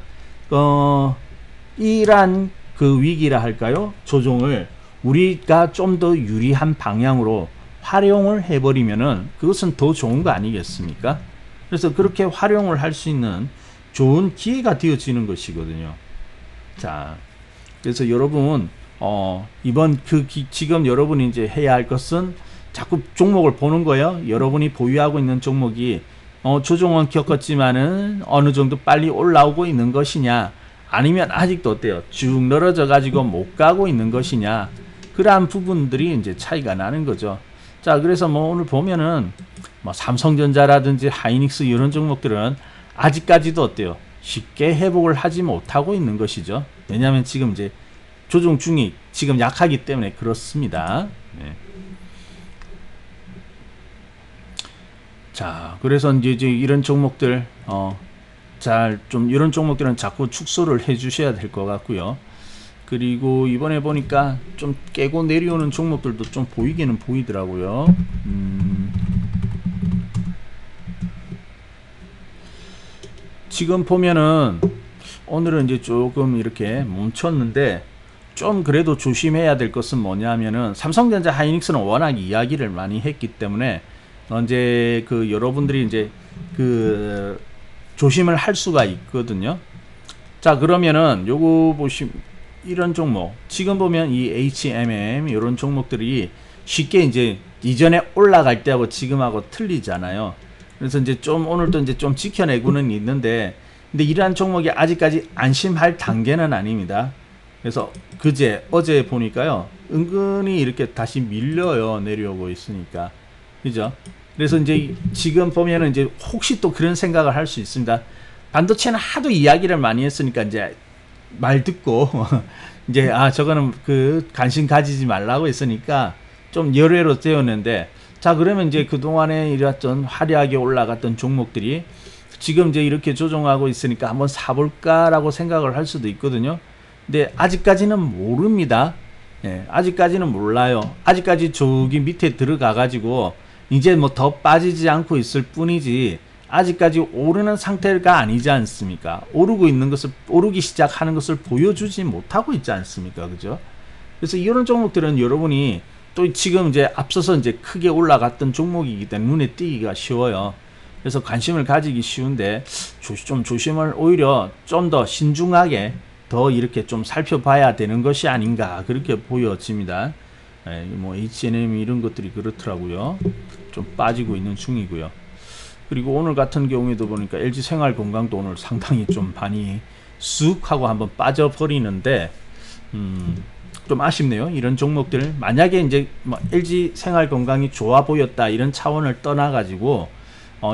이러한 그 위기라 할까요? 조정을 우리가 좀 더 유리한 방향으로 활용을 해버리면은 그것은 더 좋은 거 아니겠습니까? 그래서 그렇게 활용을 할 수 있는 좋은 기회가 되어지는 것이거든요. 자, 그래서 여러분 이번 지금 여러분이 이제 해야 할 것은 자꾸 종목을 보는 거예요. 여러분이 보유하고 있는 종목이 조정은 겪었지만은 어느 정도 빨리 올라오고 있는 것이냐, 아니면 아직도 어때요? 쭉 늘어져 가지고 못 가고 있는 것이냐, 그러한 부분들이 이제 차이가 나는 거죠. 자, 그래서 뭐 오늘 보면은 뭐 삼성전자라든지 하이닉스 이런 종목들은 아직까지도 어때요? 쉽게 회복을 하지 못하고 있는 것이죠. 왜냐하면 지금 이제 조정 중이 지금 약하기 때문에 그렇습니다. 네. 자, 그래서 이제 이런 종목들 잘 좀 이런 종목들은 자꾸 축소를 해 주셔야 될 것 같고요. 그리고 이번에 보니까 좀 깨고 내려오는 종목들도 좀 보이기는 보이더라고요. 지금 보면은 오늘은 이제 조금 이렇게 멈췄는데 좀 그래도 조심해야 될 것은 뭐냐면은 삼성전자 하이닉스는 워낙 이야기를 많이 했기 때문에 이제 그 여러분들이 이제 그 조심을 할 수가 있거든요. 자, 그러면은 요거 이런 종목 지금 보면 이 HMM 이런 종목들이 쉽게 이제 이전에 올라갈 때하고 지금하고 틀리잖아요. 그래서 이제 좀 오늘도 이제 좀 지켜내고는 있는데, 근데 이러한 종목이 아직까지 안심할 단계는 아닙니다. 그래서 어제 보니까요, 은근히 이렇게 다시 밀려요. 내려오고 있으니까. 그죠? 그래서 이제 지금 보면은 이제 혹시 또 그런 생각을 할 수 있습니다. 반도체는 하도 이야기를 많이 했으니까 이제 말 듣고 이제 저거는 그 관심 가지지 말라고 했으니까 좀 열애로 되었는데, 자, 그러면 이제 그동안에 이랬던 화려하게 올라갔던 종목들이 지금 이제 이렇게 조정하고 있으니까 한번 사볼까라고 생각을 할 수도 있거든요. 근데 아직까지는 모릅니다. 예, 아직까지는 몰라요. 아직까지 저기 밑에 들어가 가지고 이제 뭐 더 빠지지 않고 있을 뿐이지 아직까지 오르는 상태가 아니지 않습니까? 오르기 시작하는 것을 보여주지 못하고 있지 않습니까? 그죠? 그래서 이런 종목들은 여러분이 또 지금 이제 앞서서 이제 크게 올라갔던 종목이기 때문에 눈에 띄기가 쉬워요. 그래서 관심을 가지기 쉬운데 좀 조심을 오히려 좀 더 신중하게 더 이렇게 좀 살펴봐야 되는 것이 아닌가 그렇게 보여집니다. 뭐 H&M 이런 것들이 그렇더라고요. 좀 빠지고 있는 중이고요. 그리고 오늘 같은 경우에도 보니까 LG생활건강도 오늘 상당히 좀 많이 쑥 하고 한번 빠져버리는데 좀 아쉽네요. 이런 종목들 만약에 이제 뭐 LG생활건강이 좋아 보였다 이런 차원을 떠나 가지고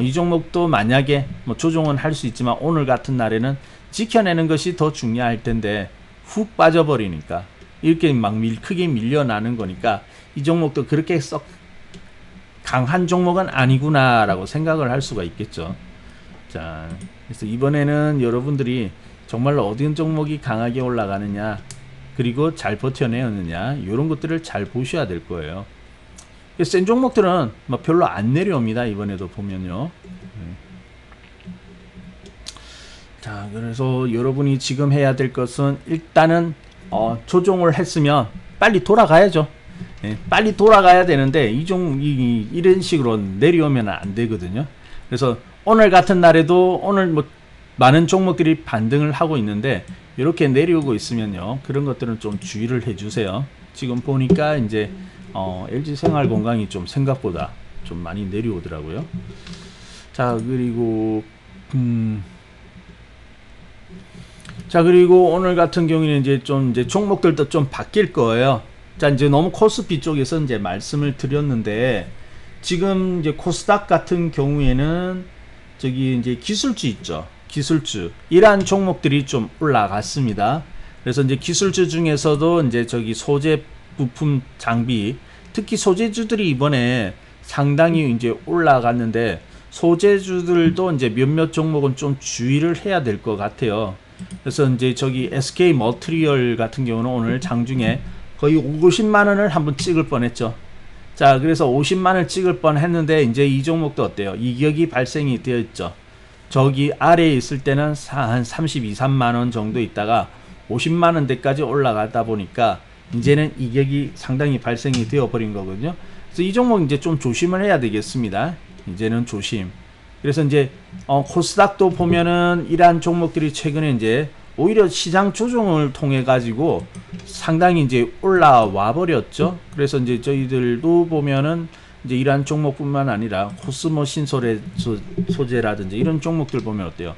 이 종목도 만약에 뭐 조정은 할 수 있지만 오늘 같은 날에는 지켜내는 것이 더 중요할 텐데 훅 빠져버리니까 이렇게 막 크게 밀려나는 거니까 이 종목도 그렇게 썩 강한 종목은 아니구나 라고 생각을 할 수가 있겠죠. 자, 그래서 이번에는 여러분들이 정말로 어떤 종목이 강하게 올라가느냐 그리고 잘 버텨내었느냐 이런 것들을 잘 보셔야 될 거예요. 센 종목들은 뭐 별로 안 내려옵니다. 이번에도 보면요. 자, 그래서 여러분이 지금 해야 될 것은 일단은 조정을 했으면 빨리 돌아가야죠. 빨리 돌아가야 되는데 이런 식으로 내려오면 안 되거든요. 그래서 오늘 같은 날에도 오늘 뭐 많은 종목들이 반등을 하고 있는데 이렇게 내려오고 있으면요, 그런 것들은 좀 주의를 해주세요. 지금 보니까 이제 LG생활건강이 좀 생각보다 좀 많이 내려오더라고요. 자, 그리고 그리고 오늘 같은 경우에는 이제 종목들도 좀 바뀔 거예요. 자, 이제 너무 코스피 쪽에서 이제 말씀을 드렸는데, 지금 이제 코스닥 같은 경우에는 저기 이제 기술주 있죠. 기술주. 이러한 종목들이 좀 올라갔습니다. 그래서 이제 기술주 중에서도 이제 저기 소재 부품 장비, 특히 소재주들이 이번에 상당히 이제 올라갔는데, 소재주들도 이제 몇몇 종목은 좀 주의를 해야 될 것 같아요. 그래서 이제 저기 SK 머티리얼 같은 경우는 오늘 장중에 거의 50만원을 한번 찍을 뻔했죠. 자, 그래서 50만원을 찍을 뻔했는데 이제 이 종목도 어때요? 이격이 발생이 되어 있죠. 저기 아래에 있을 때는 한 32, 3만원 정도 있다가 50만원대까지 올라가다 보니까 이제는 이격이 상당히 발생이 되어 버린 거거든요. 그래서 이 종목 이제 좀 조심을 해야 되겠습니다. 이제는 조심. 그래서 이제 코스닥도 보면은 이러한 종목들이 최근에 이제 오히려 시장 조정을 통해 가지고 상당히 이제 올라와 버렸죠. 그래서 이제 저희들도 보면은 이제 이러한 종목뿐만 아니라 코스모 신소재 소재라든지 이런 종목들 보면 어때요?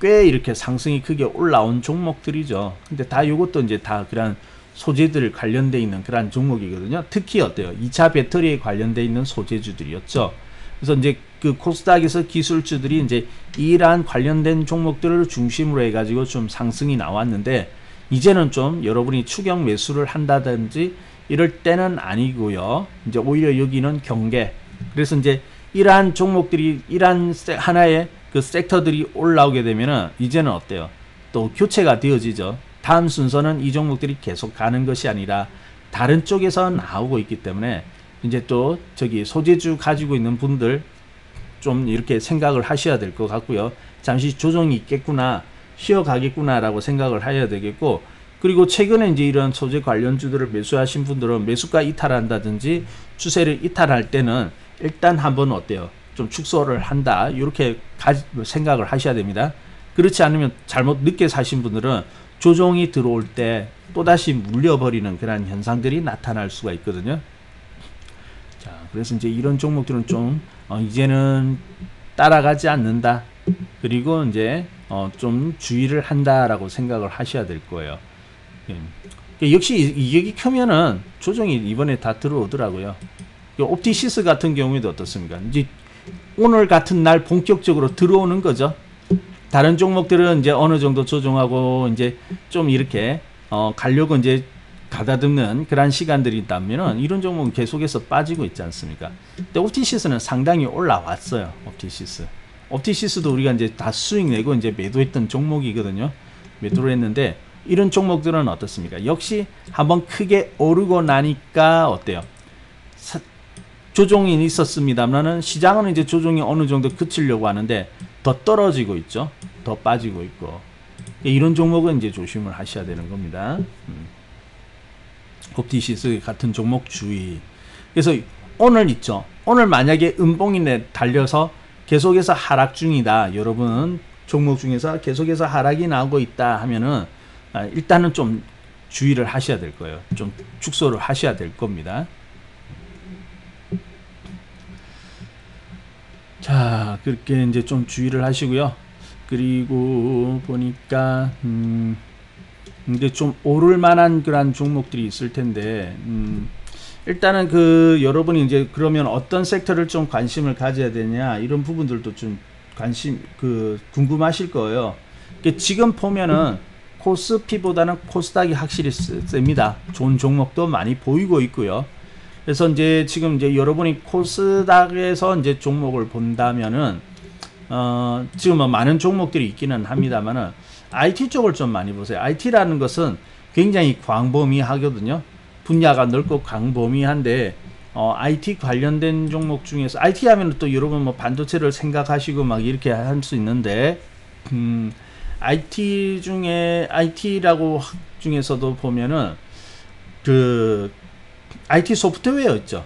꽤 이렇게 상승이 크게 올라온 종목들이죠. 근데 다 이것도 이제 다 그런 소재들 관련돼 있는 그런 종목이거든요. 특히 어때요? 2차 배터리에 관련돼 있는 소재주들이었죠. 그래서 이제 그 코스닥에서 기술주들이 이제 이러한 관련된 종목들을 중심으로 해가지고 좀 상승이 나왔는데, 이제는 좀 여러분이 추격 매수를 한다든지 이럴 때는 아니고요. 이제 오히려 여기는 경계. 그래서 이제 이러한 종목들이 이러한 하나의 그 섹터들이 올라오게 되면은 이제는 어때요? 또 교체가 되어지죠. 다음 순서는 이 종목들이 계속 가는 것이 아니라 다른 쪽에서 나오고 있기 때문에 이제 또 저기 소재주 가지고 있는 분들 좀 이렇게 생각을 하셔야 될 것 같고요. 잠시 조정이 있겠구나, 쉬어가겠구나 라고 생각을 해야 되겠고, 그리고 최근에 이제 이런 소재 관련주들을 매수하신 분들은 매수가 이탈한다든지 추세를 이탈할 때는 일단 한번 어때요? 좀 축소를 한다, 이렇게 생각을 하셔야 됩니다. 그렇지 않으면 잘못 늦게 사신 분들은 조정이 들어올 때 또다시 물려버리는 그런 현상들이 나타날 수가 있거든요. 자, 그래서 이제 이런 종목들은 좀 이제는 따라가지 않는다, 그리고 이제 좀 주의를 한다라고 생각을 하셔야 될 거예요. 예. 역시 이격이 크면은 조정이 이번에 다 들어오더라고요. 옵티시스 같은 경우에도 어떻습니까? 이제 오늘 같은 날 본격적으로 들어오는 거죠. 다른 종목들은 이제 어느 정도 조정하고 이제 좀 이렇게 가려고 이제 가다듬는 그런 시간들이 있다면은 이런 종목은 계속해서 빠지고 있지 않습니까? 근데 옵티시스는 상당히 올라왔어요. 옵티시스도 우리가 이제 다 수익 내고 이제 매도했던 종목이거든요. 매도를 했는데 이런 종목들은 어떻습니까? 역시 한번 크게 오르고 나니까 어때요? 조정이 있었습니다만은 시장은 이제 조정이 어느 정도 그치려고 하는데 더 떨어지고 있죠. 더 빠지고 있고. 이런 종목은 이제 조심을 하셔야 되는 겁니다. 옵티시스 같은 종목 주의. 그래서 오늘 있죠. 오늘 만약에 음봉인에 달려서 계속해서 하락 중이다. 여러분 종목 중에서 계속해서 하락이 나오고 있다 하면은 일단은 좀 주의를 하셔야 될 거예요. 좀 축소를 하셔야 될 겁니다. 자, 그렇게 이제 좀 주의를 하시고요. 그리고 보니까 이제 좀 오를 만한 그런 종목들이 있을 텐데, 일단은 그 여러분이 이제 그러면 어떤 섹터를 좀 관심을 가져야 되냐, 이런 부분들도 좀 궁금하실 거예요. 지금 보면은 코스피보다는 코스닥이 확실히 셉니다. 좋은 종목도 많이 보이고 있고요. 그래서 이제 지금 이제 여러분이 코스닥에서 이제 종목을 본다면은 지금 뭐 많은 종목들이 있기는 합니다만은 IT 쪽을 좀 많이 보세요. IT라는 것은 굉장히 광범위하거든요. 분야가 넓고 광범위한데 IT 관련된 종목 중에서 IT 하면 또 여러분 뭐 반도체를 생각하시고 막 이렇게 할 수 있는데 IT 중에 IT라고 중에서도 보면은 그 IT 소프트웨어 있죠.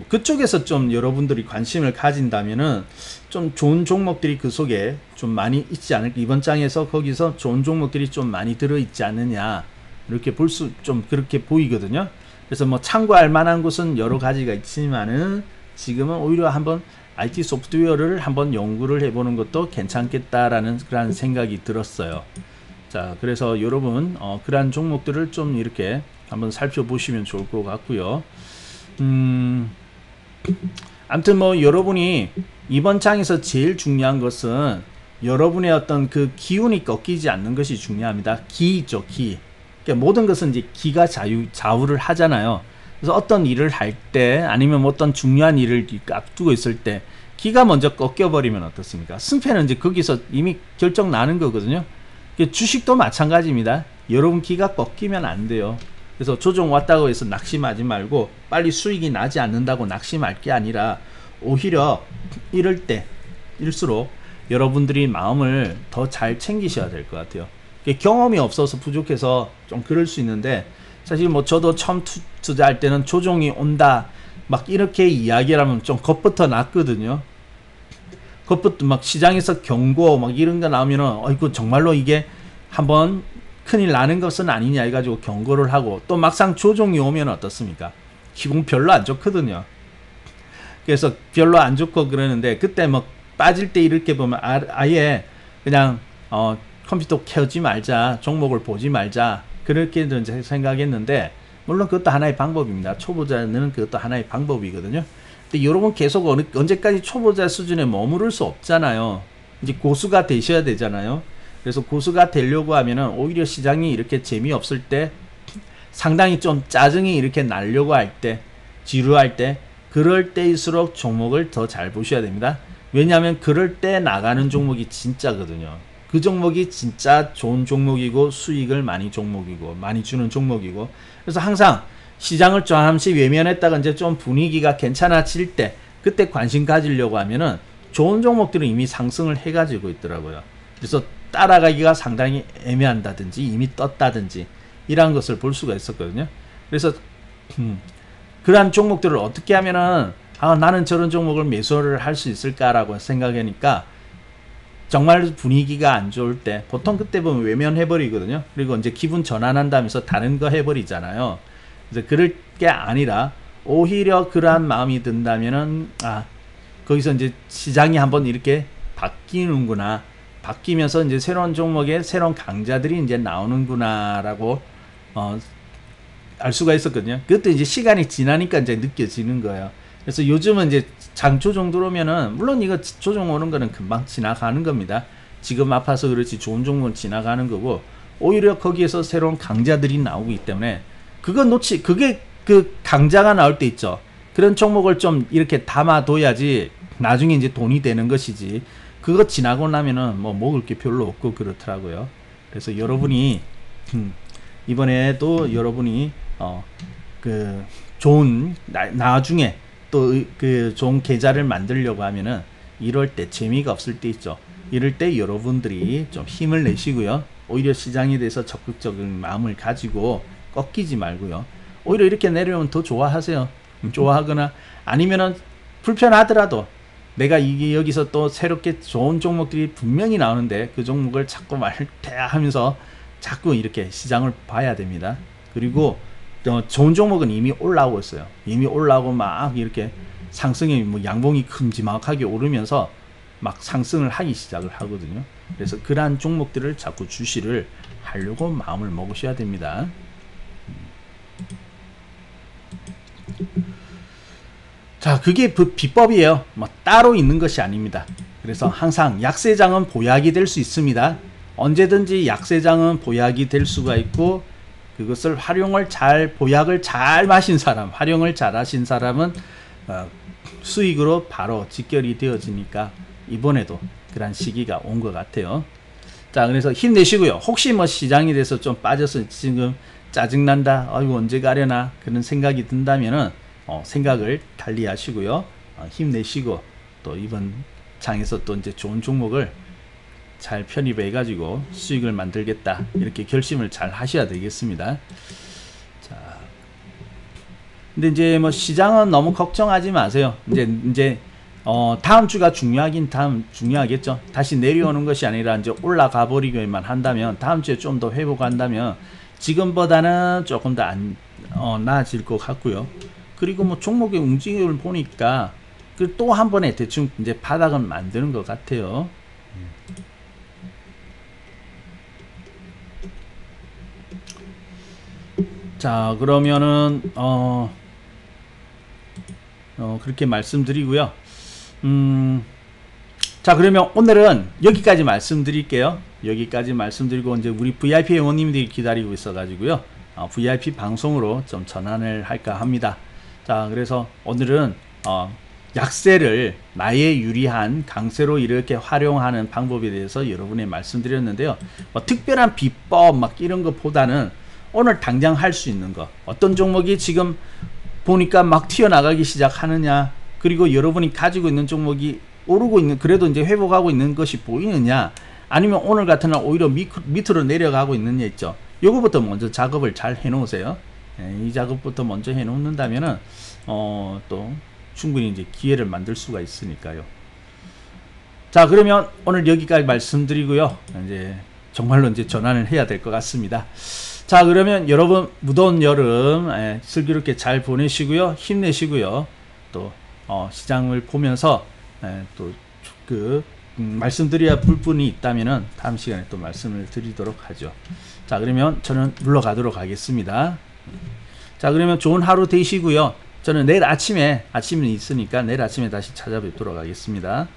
그쪽에서 좀 여러분들이 관심을 가진다면은 좀 좋은 종목들이 그 속에 좀 많이 있지 않을까. 이번 장에서 거기서 좋은 종목들이 좀 많이 들어 있지 않느냐, 이렇게 볼 수 좀 그렇게 보이거든요. 그래서 뭐 참고할 만한 곳은 여러 가지가 있지만은 지금은 오히려 한번 IT 소프트웨어를 한번 연구를 해보는 것도 괜찮겠다라는 그런 생각이 들었어요. 자, 그래서 여러분 그러한 종목들을 좀 이렇게 한번 살펴보시면 좋을 것 같고요. 아무튼 뭐 여러분이 이번 장에서 제일 중요한 것은 여러분의 어떤 그 기운이 꺾이지 않는 것이 중요합니다. 기 있죠, 기. 그러니까 모든 것은 이제 기가 좌우를 하잖아요. 그래서 어떤 일을 할 때 아니면 뭐 어떤 중요한 일을 앞두고 있을 때 기가 먼저 꺾여버리면 어떻습니까? 승패는 이제 거기서 이미 결정 나는 거거든요. 주식도 마찬가지입니다. 여러분 기가 꺾이면 안 돼요. 그래서 조정 왔다고 해서 낙심하지 말고 빨리 수익이 나지 않는다고 낙심할 게 아니라 오히려 이럴 때일수록 여러분들이 마음을 더 잘 챙기셔야 될 것 같아요. 경험이 없어서 부족해서 좀 그럴 수 있는데 사실 뭐 저도 처음 투자할 때는 조정이 온다 막 이렇게 이야기를 하면 좀 겁부터 났거든요. 겁부터 막 시장에서 경고 막 이런 거 나오면은 이거 정말로 이게 한번 큰일 나는 것은 아니냐 해가지고 경고를 하고 또 막상 조정이 오면 어떻습니까? 기분 별로 안 좋거든요. 그래서 별로 안 좋고 그러는데 그때 뭐 빠질 때 이렇게 보면 아예 그냥 컴퓨터 켜지 말자, 종목을 보지 말자 그렇게 생각했는데 물론 그것도 하나의 방법입니다. 초보자는 그것도 하나의 방법이거든요. 근데 여러분 계속 언제까지 초보자 수준에 머무를 수 없잖아요. 이제 고수가 되셔야 되잖아요. 그래서 고수가 되려고 하면은 오히려 시장이 이렇게 재미없을 때 상당히 좀 짜증이 이렇게 나려고 할 때 지루할 때 그럴 때일수록 종목을 더 잘 보셔야 됩니다. 왜냐하면 그럴 때 나가는 종목이 진짜거든요. 그 종목이 진짜 좋은 종목이고 수익을 많이 주는 종목이고 그래서 항상 시장을 잠시 외면했다가 이제 좀 분위기가 괜찮아질 때 그때 관심 가지려고 하면은 좋은 종목들은 이미 상승을 해가지고 있더라고요. 그래서 따라가기가 상당히 애매한다든지 이미 떴다든지 이러한 것을 볼 수가 있었거든요. 그래서 그러한 종목들을 어떻게 하면은 나는 저런 종목을 매수를 할 수 있을까라고 생각하니까 정말 분위기가 안 좋을 때 보통 그때 보면 외면해버리거든요. 그리고 이제 기분 전환한다면서 다른 거 해버리잖아요. 그래서 그럴 게 아니라 오히려 그러한 마음이 든다면은 거기서 이제 시장이 한번 이렇게 바뀌는구나. 바뀌면서 이제 새로운 종목에 새로운 강자들이 이제 나오는구나라고 알 수가 있었거든요. 그것도 이제 시간이 지나니까 이제 느껴지는 거예요. 그래서 요즘은 이제 장 조정 들어오면은 물론 이거 조정 오는 거는 금방 지나가는 겁니다. 지금 아파서 그렇지 좋은 종목은 지나가는 거고 오히려 거기에서 새로운 강자들이 나오기 때문에 그게 그 강자가 나올 때 있죠. 그런 종목을 좀 이렇게 담아둬야지 나중에 이제 돈이 되는 것이지. 그거 지나고 나면은 뭐 먹을 게 별로 없고 그렇더라고요. 그래서 여러분이 이번에도 여러분이 그 좋은 나중에 또 그 좋은 계좌를 만들려고 하면은 이럴 때 재미가 없을 때 있죠. 이럴 때 여러분들이 좀 힘을 내시고요. 오히려 시장에 대해서 적극적인 마음을 가지고 꺾이지 말고요. 오히려 이렇게 내려오면 더 좋아하세요. 좋아하거나 아니면은 불편하더라도 내가 이게 여기서 또 새롭게 좋은 종목들이 분명히 나오는데 그 종목을 자꾸 말대야 하면서 자꾸 이렇게 시장을 봐야 됩니다. 그리고 좋은 종목은 이미 올라오고 있어요. 이미 올라오고 막 이렇게 상승이 뭐 양봉이 큼지막하게 오르면서 막 상승을 하기 시작을 하거든요. 그래서 그러한 종목들을 자꾸 주시를 하려고 마음을 먹으셔야 됩니다. 자, 그게 비법이에요. 뭐 따로 있는 것이 아닙니다. 그래서 항상 약세장은 보약이 될 수 있습니다. 언제든지 약세장은 보약이 될 수가 있고 그것을 보약을 잘 마신 사람, 활용을 잘 하신 사람은 수익으로 바로 직결이 되어지니까 이번에도 그런 시기가 온 것 같아요. 자, 그래서 힘내시고요. 혹시 뭐 시장에 대해서 좀 빠져서 지금 짜증난다, 아이고 언제 가려나 그런 생각이 든다면은 생각을 달리 하시고요. 힘내시고 또 이번 장에서 또 이제 좋은 종목을 잘 편입해 가지고 수익을 만들겠다 이렇게 결심을 잘 하셔야 되겠습니다. 자, 근데 이제 뭐 시장은 너무 걱정하지 마세요. 이제 다음 주가 중요하겠죠. 다시 내려오는 것이 아니라 이제 올라가 버리기만 한다면 다음 주에 좀 더 회복한다면 지금보다는 조금 더 나아질 것 같고요. 그리고 뭐 종목의 움직임을 보니까 또 한 번에 대충 이제 바닥은 만드는 것 같아요. 자, 그러면은 그렇게 말씀드리고요. 자, 그러면 오늘은 여기까지 말씀드릴게요. 여기까지 말씀드리고 이제 우리 VIP 회원님들이 기다리고 있어 가지고요. VIP 방송으로 좀 전환을 할까 합니다. 자, 그래서 오늘은 약세를 나의 유리한 강세로 이렇게 활용하는 방법에 대해서 여러분에 말씀드렸는데요. 특별한 비법 막 이런 것보다는 오늘 당장 할 수 있는 거, 어떤 종목이 지금 보니까 막 튀어나가기 시작하느냐, 그리고 여러분이 가지고 있는 종목이 오르고 있는, 그래도 이제 회복하고 있는 것이 보이느냐, 아니면 오늘 같은 날 오히려 밑으로 내려가고 있느냐 있죠. 요거부터 먼저 작업을 잘 해 놓으세요. 이 작업부터 먼저 해 놓는다면은 또 충분히 이제 기회를 만들 수가 있으니까요. 자, 그러면 오늘 여기까지 말씀드리고요. 이제 정말로 이제 전환을 해야 될 것 같습니다. 자, 그러면 여러분 무더운 여름 슬기롭게 잘 보내시고요. 힘내시고요. 또 시장을 보면서 또 그 말씀드려야 볼 분이 있다면은 다음 시간에 또 말씀을 드리도록 하죠. 자, 그러면 저는 물러가도록 하겠습니다. 자, 그러면 좋은 하루 되시고요. 저는 내일 아침에 있으니까 내일 아침에 다시 찾아뵙도록 하겠습니다.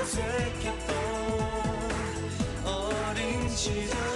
어색했던 어린 시절